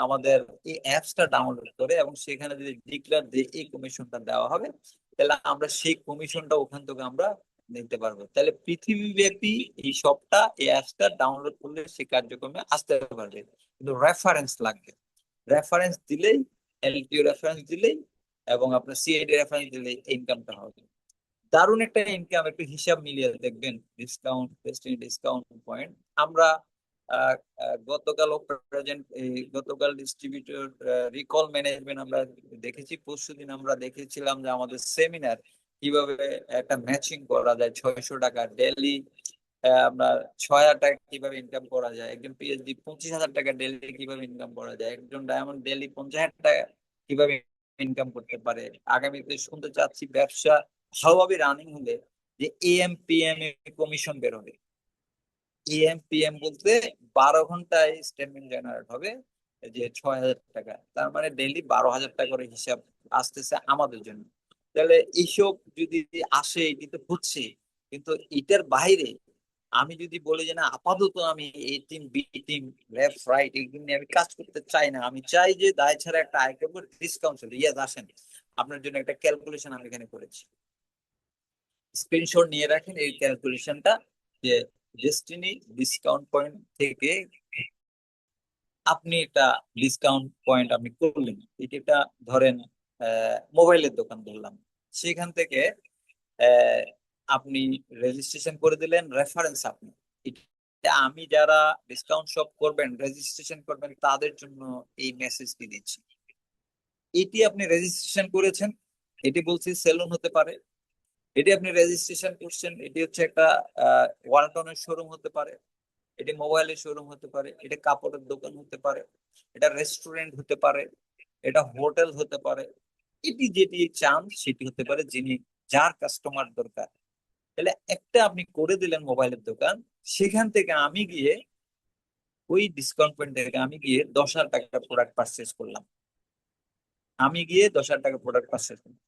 আমাদের এই অ্যাপসটা ডাউনলোড করে এবং সেখানে যদি ডিক্লেয়ার দিয়ে এই কমিশনটা দেওয়া হবে, তাহলে আমরা সেই কমিশনটা ওখান থেকে আমরা নিতে পারবো। তাহলে পৃথিবীব্যাপী এই সবটা, এই অ্যাপসটা ডাউনলোড করলে সেই কার্যক্রমে আসতে পারবে। কিন্তু রেফারেন্স লাগবে। রেফারেন্স দিলেই, এলটিও রেফারেন্স দিলেই এবং আপনার সিআইডি রেফারেন্স দিলে ইনকামটা হবে। দারুণ একটা ইনকাম। একটু হিসাব মিলিয়ে দেখবেন, ডিসকাউন্ট ডিসকাউন্ট পয়েন্ট। আমরা আহ, গতকাল প্রেজেন্ট, গতকাল ডিস্ট্রিবিউটর রিকল ম্যানেজমেন্ট আমরা দেখেছি, পরশুদিন আমরা দেখেছিলাম যে আমাদের সেমিনার কিভাবে একটা ম্যাচিং করা যায়। 600 টাকা ডেলি, আপনার 6,000 টাকা কিভাবে ইনকাম করা যায়, একজন পিএইচডি 25,000 টাকা ডেলি কিভাবে ইনকাম করা যায়, একজন ডায়মন্ড ডেলি 50,000 টাকা কিভাবে ইনকাম করতে পারে। আগামীতে শুনতে চাচ্ছি ব্যবসা ভালোভাবে রানিং হলে যে এএমপিএম এ কমিশন বেরোবে। এএমপিএম বলতে 12 ঘন্টায় স্টেটমেন্ট জেনারেট হবে, যে 6,000 টাকা, তার মানে ডেইলি 12,000 টাকা করে হিসাব আসতেছে আমাদের জন্য। তাহলে এইসব যদি আসে, এটি তো হচ্ছে, কিন্তু এটার বাইরে আমি যদি বলি যে না, আপাতত আমি এই team B team left right এগুলো নিয়ে আমি কাজ করতে চাই না, আমি চাই যে দায় ছাড়া একটা আয় করবো, ডিসকাউন্ট চলে, ইয়াস আসেন, আপনার জন্য একটা ক্যালকুলেশন আমি এখানে করেছি। স্ক্রিনশট নিয়ে রাখেন এই ক্যালকুলেশনটা, যে ডেস্টিনি ডিসকাউন্ট পয়েন্ট থেকে আপনি এটা ডিসকাউন্ট পয়েন্ট আপনি করলেন। এটা ধরেন মোবাইলের দোকান ধরলাম, সেখান থেকে আহ, আপনি রেজিস্ট্রেশন করে দিলেন, রেফারেন্স আপনি। এটা আমি যারা ডিসকাউন্ট শপ করবেন, রেজিস্ট্রেশন করবেন, তাদের জন্য এই মেসেজটি দিচ্ছি। এটি আপনি রেজিস্ট্রেশন করেছেন, এটি বলছি সেলুন হতে পারে, এটি আপনি রেজিস্ট্রেশন করছেন, এটি হচ্ছে একটা ওয়ালটনের শোরুম হতে পারে, এটি মোবাইলের শোরুম হতে পারে, এটা কাপড়ের দোকান হতে পারে, এটা রেস্টুরেন্ট হতে পারে, এটা হোটেল হতে পারে। এটি যেটি চান সেটি হতে পারে, যিনি যার কাস্টমার দরকার। তাহলে একটা আপনি করে দিলেন মোবাইলের দোকান, সেখান থেকে আমি গিয়ে ওই ডিসকাউন্ট পয়েন্ট থেকে আমি গিয়ে 10,000 টাকার প্রোডাক্ট পারচেস করলাম, আমি গিয়ে 10,000 টাকা প্রোডাক্ট পারচেস করলাম।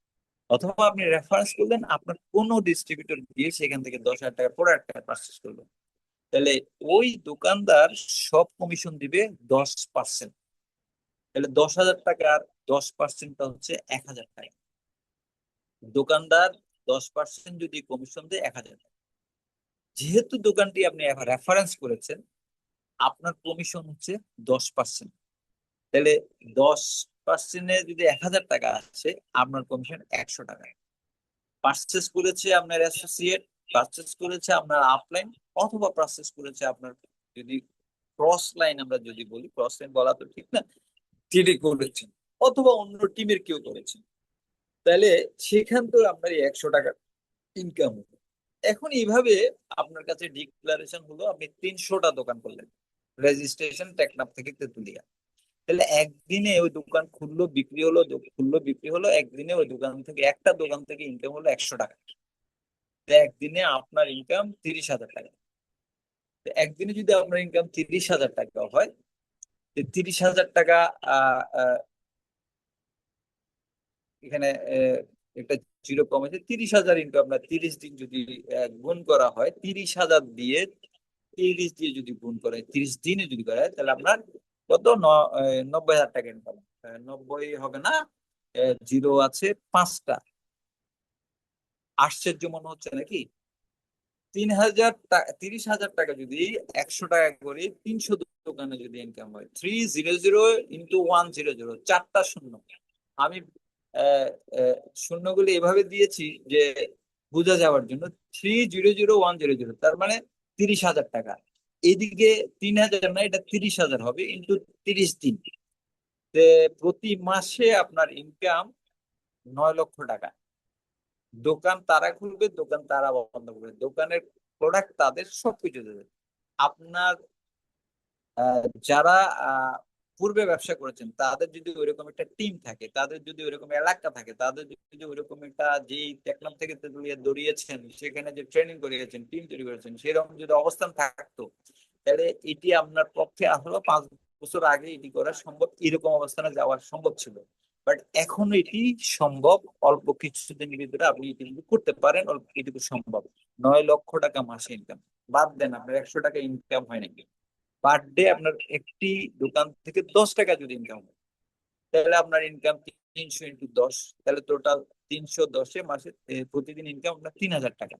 অথবা আপনি রেফারেন্স করলেন, আপনার কোনো ডিস্ট্রিবিউটর গিয়ে সেখান থেকে 10,000 টাকার প্রোডাক্ট পারচেস করলো। তাহলে ওই দোকানদার সব কমিশন দিবে 10%। তাহলে 10,000 টাকার 10%টা হচ্ছে 1,000 টাকা। দোকানদার 10% যদি কমিশন দেয় 1,000 টাকা। যেহেতু দোকানটি আপনি রেফারেন্স করেছেন, আপনার কমিশন হচ্ছে 10%। তাহলে 10%-এ যদি 1,000 টাকা আসে, আপনার কমিশন 100 টাকা। পার্চেস করেছে আপনার অ্যাসোসিয়েট, পারচেস করেছে আপনার আপলাইন, অথবা পারচেস করেছে আপনার, যদি ক্রস লাইন আমরা যদি বলি, ক্রস লাইন বলা তো ঠিক না, তিনি করেছেন, অথবা অন্য টিমের কেউ করেছেন, তাহলে সেখান থেকে আপনার এই 100 টাকা ইনকাম হবে। এখন এইভাবে আপনার কাছে ডিক্লারেশন হলো, আপনি 300টা দোকান করলেন, রেজিস্ট্রেশন টেকনাফ থেকে তেতুলিয়া, তাহলে একদিনে ওই দোকান খুললো বিক্রি হলো, খুললো বিক্রি হলো, একদিনে ওই দোকান থেকে, একটা দোকান থেকে ইনকাম হলো 100 টাকা। তো একদিনে আপনার ইনকাম 30,000 টাকা। তো একদিনে যদি আপনার ইনকাম 30,000 টাকা হয়, 30,000 টাকা আহ আহ, এখানে একটা জিরো কমেছে, 30,000 ইনটু আপনার 30 দিন যদি গুণ করা হয়, 30,000 দিয়ে 30 দিয়ে যদি গুণ করে 30 দিনে যদি করা হয়, তাহলে আপনার কত 90,000 টাকা ইনকাম। 90 হবে না, জিরো আছে 5টা। আশ্চর্য মনে হচ্ছে নাকি? 3,000 টাকা, 30,000 টাকা যদি 100 টাকা করে 300 দোকানে যদি ইনকাম হয়, 300 ইন্টু 100, 4টা শূন্য। আমি আহ, আহ, শূন্যগুলি এভাবে দিয়েছি যে বোঝা যাওয়ার জন্য, 300, 100, তার মানে 30,000 টাকা। এদিকে 3,000 না, এটা 30,000 হবে ইন্টু 30 দিন। তে প্রতি মাসে আপনার ইনকাম 9 লক্ষ টাকা। দোকান তারা খুলবে, দোকান তারা বন্ধ করবে, দোকানের প্রোডাক্ট তাদের, সবকিছু দেবে। আপনার যারা পূর্বে ব্যবসা করেছেন, তাদের যদি ওইরকম একটা টিম থাকে, তাদের যদি ওইরকম এলাকা থাকে, তাদের যদি ওইরকম একটা, যেই টেকনাফ থেকে তেতুলিয়া দৌড়িয়েছেন, সেখানে যে ট্রেনিং করিয়েছেন, টিম তৈরি করেছেন, সেরকম যদি অবস্থান থাকতো, তাহলে এটি আপনার পক্ষে আসলে 5 বছর আগে এটি করা সম্ভব, এরকম অবস্থানে যাওয়া সম্ভব ছিল। বাট এখন এটি সম্ভব, অল্প কিছুদিনের ভিতরে আপনি এটি কিন্তু করতে পারেন, অল্প এটুকু সম্ভব। 9 লক্ষ টাকা মাসে ইনকাম, বাদ দেন আপনার 100 টাকা ইনকাম হয় নাকি, পার ডে আপনার একটি দোকান থেকে 10 টাকা যদি ইনকাম হয়, তাহলে আপনার ইনকাম 300 ইন্টু 10, তাহলে টোটাল 310-এ মাসে প্রতিদিন ইনকাম আপনার 3,000 টাকা।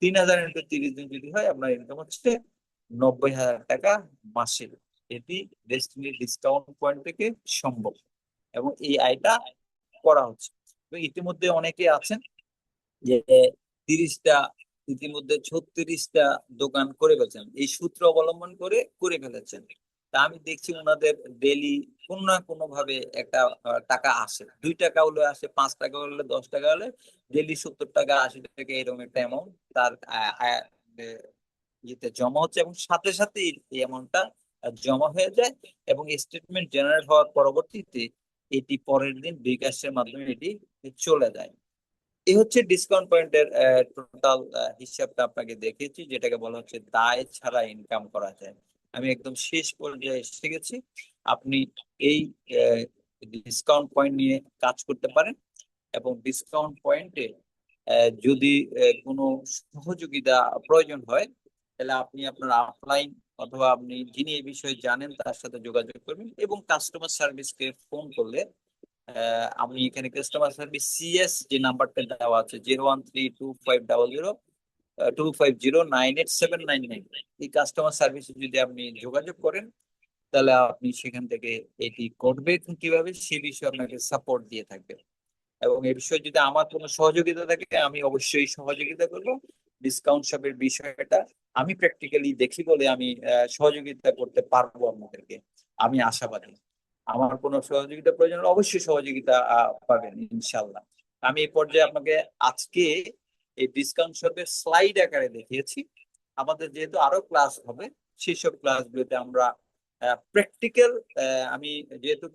3,000 ইন্টু 30 দিন যদি হয়, আপনার ইনকাম হচ্ছে 90,000 টাকা মাসে। এটি ডেস্টিনি ডিসকাউন্ট পয়েন্ট থেকে সম্ভব, এবং এই আয়টা করা হচ্ছে। তো ইতিমধ্যে অনেকে আছেন যে 30টা, ইতিমধ্যে 36টা দোকান করে ফেলেছেন, এই সূত্র অবলম্বন করে করে ফেলেছেন। তা আমি দেখছি ওনাদের ডেলি কোনো না কোনো ভাবে একটা টাকা আসে, 2 টাকা হলে আসে, 5 টাকা হলে, 10 টাকা হলে, ডেলি 70 টাকা, 80 টাকা, এরকম একটা অ্যামাউন্ট তার ইয়েতে জমা হচ্ছে, এবং সাথে সাথে এই অ্যামাউন্টটা জমা হয়ে যায়, এবং স্টেটমেন্ট জেনারেট হওয়ার পরবর্তীতে এটি পরের দিন বিকাশের মাধ্যমে এটি চলে যায়। এই হচ্ছে ডিসকাউন্ট পয়েন্টের টোটাল হিসাবটা আপনাকে দেখিয়েছি, যেটাকে বলা হচ্ছে দায় ছাড়া ইনকাম করা যায়। আমি একদম শেষ পর্যায়ে এসে গেছি। আপনি এই ডিসকাউন্ট পয়েন্ট নিয়ে কাজ করতে পারেন, এবং ডিসকাউন্ট পয়েন্টে যদি কোনো সহযোগিতা প্রয়োজন হয়, তাহলে আপনি আপনার আপলাইন, অথবা আপনি যিনি এই বিষয়ে জানেন তার সাথে যোগাযোগ করবেন, এবং কাস্টমার সার্ভিসকে ফোন করলে, আমি এখানে কাস্টমার সার্ভিস সিএস যে নাম্বারটা দেওয়া আছে, 0132500 250 98799, এই কাস্টমার সার্ভিসে যদি আপনি যোগাযোগ করেন, তাহলে আপনি সেখান থেকে এটি করবে কিভাবে সে বিষয়ে আপনাকে সাপোর্ট দিয়ে থাকবে। এবং এই বিষয়ে যদি আমার কোনো সহযোগিতা থাকে, আমি অবশ্যই সহযোগিতা করব। ডিসকাউন্ট শপের বিষয়টা আমি প্র্যাকটিক্যালি দেখি বলে আমি সহযোগিতা করতে পারবো আপনাদেরকে, আমি আশাবাদী। আমার কোনো সহযোগিতা প্রয়োজন হলে অবশ্যই সহযোগিতা পাবেন ইনশাল্লাহ। আমি এই পর্যায়ে আপনাকে আজকে এই ডিসকাউন্ট শপের স্লাইড আকারে দেখিয়েছি। আমাদের যেহেতু আরো ক্লাস হবে, সেসব ক্লাসগুলোতে আমরা প্র্যাকটিক্যাল, আমি যেহেতু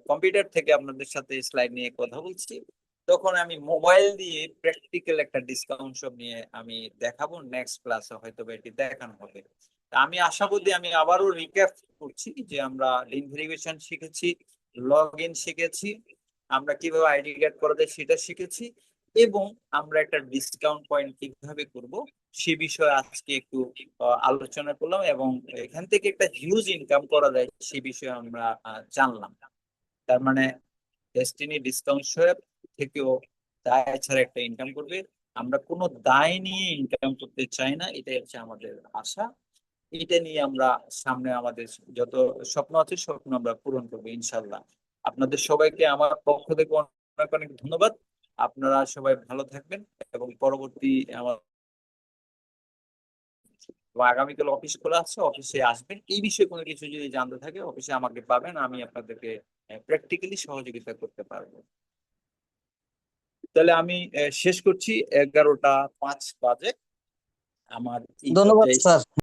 কম্পিউটার থেকে আপনাদের সাথে স্লাইড নিয়ে কথা বলছি, তখন আমি মোবাইল দিয়ে প্র্যাকটিক্যাল একটা ডিসকাউন্ট সব নিয়ে আমি দেখাবো, নেক্সট ক্লাসে হয়তো এটি দেখানো হবে। তা আমি আশাবাদী, আমি আবারও রিক্যাপ করছি যে আমরা লিঙ্ক ভেরিফিকেশন শিখেছি, লগ ইন শিখেছি, আমরা কিভাবে আইডি কার্ড করা যায় সেটা শিখেছি, এবং আমরা একটা ডিসকাউন্ট পয়েন্ট কিভাবে করব সে বিষয়ে আজকে একটু আলোচনা করলাম, এবং এখান থেকে একটা হিউজ ইনকাম করা যায় সে বিষয়ে আমরা জানলাম। তার মানে ডেস্টিনি ডিসকাউন্ট শপ থেকেও দায় ছাড়া একটা ইনকাম করবে। আমরা কোনো দায় নিয়ে ইনকাম করতে চাই না, এটাই হচ্ছে আমাদের আশা। এটা নিয়ে আমরা সামনে আমাদের যত স্বপ্ন আছে, স্বপ্ন আমরা পূরণ করবো ইনশাল্লাহ। আপনাদের সবাইকে আমার পক্ষ থেকে অনেক অনেক ধন্যবাদ। আপনারা সবাই ভালো থাকবেন, এবং পরবর্তী আমার এবং আগামীকাল অফিস খোলা আছে, অফিসে আসবেন। এই বিষয়ে কোনো কিছু যদি জানতে থাকে অফিসে আমাকে পাবেন, আমি আপনাদেরকে প্র্যাকটিক্যালি সহযোগিতা করতে পারবো। তাহলে আমি শেষ করছি, 11:05 বাজে আমার এই ধন্যবাদ পর্যায়ে। স্যার।